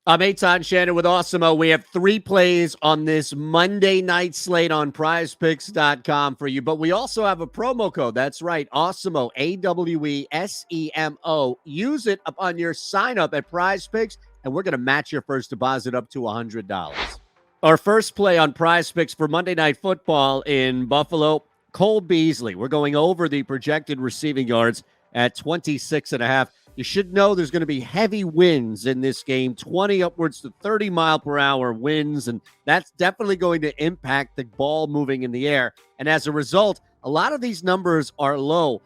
I'm Eytan Shander with Awesemo. We have 3 plays on this Monday night slate on PrizePicks.com for you, but we also have a promo code. That's right, Awesemo, AWESEMO. Use it upon your sign up at PrizePicks, and we're going to match your first deposit up to $100. Our first play on PrizePicks for Monday Night Football in Buffalo, Cole Beasley. We're going over the projected receiving yards at 26.5. You should know there's going to be heavy winds in this game, 20 upwards to 30 mile per hour winds, and that's definitely going to impact the ball moving in the air. And as a result, a lot of these numbers are low.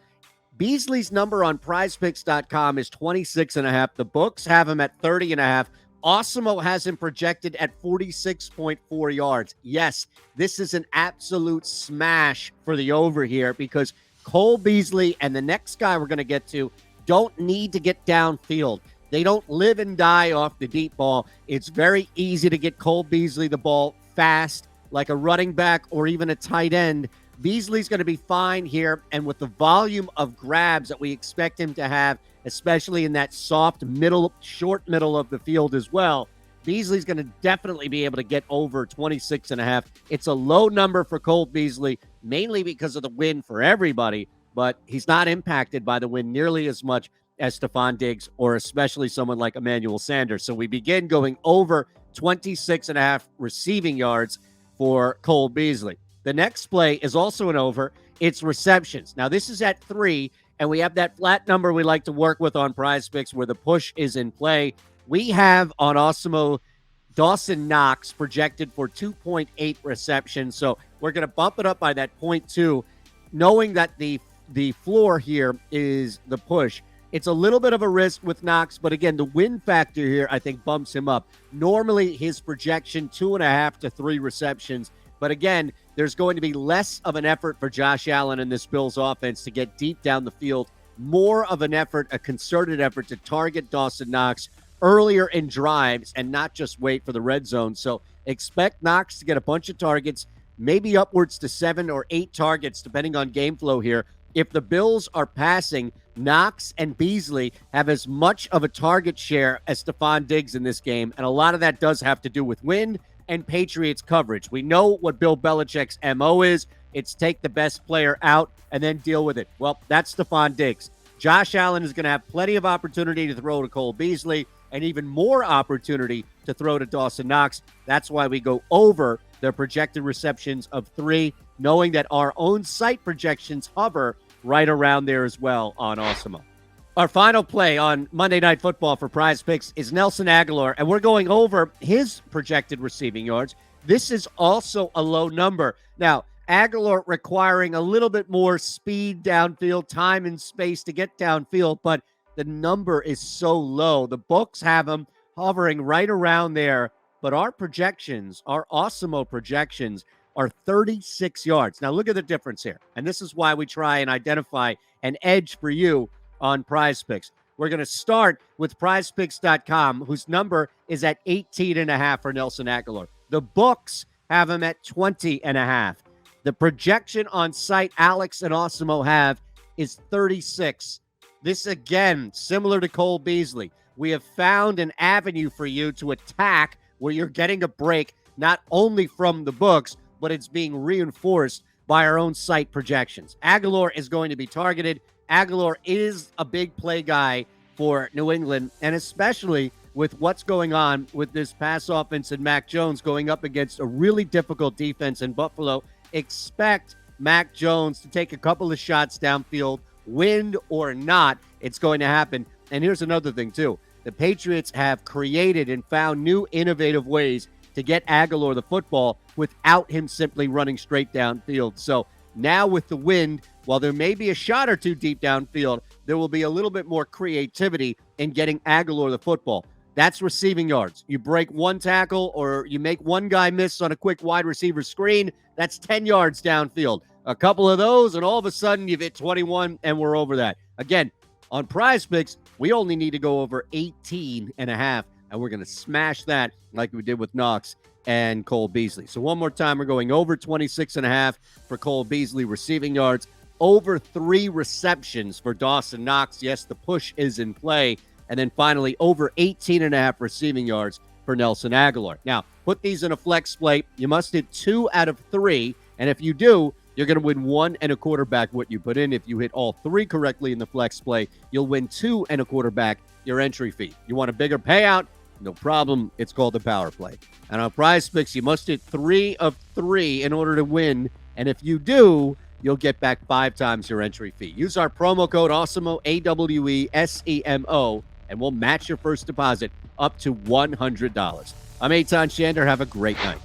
Beasley's number on prizepicks.com is 26.5. The books have him at 30.5. Awesemo has him projected at 46.4 yards. Yes, this is an absolute smash for the over here because Cole Beasley and the next guy we're going to get to don't need to get downfield. They don't live and die off the deep ball. It's very easy to get Cole Beasley the ball fast, like a running back or even a tight end. Beasley's going to be fine here, and with the volume of grabs that we expect him to have, especially in that soft middle, short middle of the field as well, Beasley's going to definitely be able to get over 26.5. It's a low number for Cole Beasley, mainly because of the win for everybody, but he's not impacted by the win nearly as much as Stefon Diggs or especially someone like Emmanuel Sanders. So we begin going over 26.5 receiving yards for Cole Beasley. The next play is also an over. It's receptions. Now, this is at 3, and we have that flat number we like to work with on PrizePicks where the push is in play. We have on Awesemo Dawson Knox projected for 2.8 receptions. So we're going to bump it up by that 0.2, knowing that the floor here is the push. It's a little bit of a risk with Knox, but again, the win factor here, I think, bumps him up. Normally, his projection, 2.5 to 3 receptions. But again, there's going to be less of an effort for Josh Allen in this Bills offense to get deep down the field. More of an effort, a concerted effort to target Dawson Knox earlier in drives and not just wait for the red zone. So expect Knox to get a bunch of targets, maybe upwards to 7 or 8 targets, depending on game flow here. If the Bills are passing, Knox and Beasley have as much of a target share as Stefon Diggs in this game, and a lot of that does have to do with wind and Patriots coverage. We know what Bill Belichick's MO is. It's take the best player out and then deal with it. Well, that's Stefon Diggs. Josh Allen is going to have plenty of opportunity to throw to Cole Beasley and even more opportunity to throw to Dawson Knox. That's why we go over the projected receptions of 3, knowing that our own site projections hover right around there as well on Awesemo. Our final play on Monday Night Football for PrizePicks is Nelson Agholor, and we're going over his projected receiving yards. This is also a low number. Now, Agholor requiring a little bit more speed downfield, time and space to get downfield, but the number is so low. The books have him hovering right around there, but our projections, our Awesemo projections, are 36 yards. Now, look at the difference here. And this is why we try and identify an edge for you on PrizePicks. We're going to start with PrizePicks.com, whose number is at 18.5 for Nelson Agholor. The books have him at 20.5. The projection on site Alex and Awesemo have is 36. This, again, similar to Cole Beasley. We have found an avenue for you to attack where you're getting a break, not only from the books, but it's being reinforced by our own site projections. Agholor is going to be targeted. Agholor is a big play guy for New England, and especially with what's going on with this pass offense and Mac Jones going up against a really difficult defense in Buffalo. Expect Mac Jones to take a couple of shots downfield, wind or not, it's going to happen. And here's another thing, too. The Patriots have created and found new innovative ways to get Agholor the football without him simply running straight downfield. So now with the wind, while there may be a shot or two deep downfield, there will be a little bit more creativity in getting Agholor the football. That's receiving yards. You break one tackle or you make one guy miss on a quick wide receiver screen, that's 10 yards downfield. A couple of those, and all of a sudden you've hit 21, and we're over that. Again, on PrizePicks, we only need to go over 18.5, and we're going to smash that like we did with Knox and Cole Beasley. So one more time, we're going over 26.5 for Cole Beasley receiving yards, over 3 receptions for Dawson Knox. Yes, the push is in play. And then finally, over 18.5 receiving yards for Nelson Agholor. Now, put these in a flex play. You must hit 2 out of 3. And if you do, you're going to win 1 1/4 back what you put in. If you hit all 3 correctly in the flex play, you'll win 2 1/4 back your entry fee. You want a bigger payout? No problem. It's called the power play. And on PrizePicks, you must hit 3 of 3 in order to win. And if you do, you'll get back 5 times your entry fee. Use our promo code Awesemo, AWESEMO, and we'll match your first deposit up to $100. I'm Eytan Shander. Have a great night.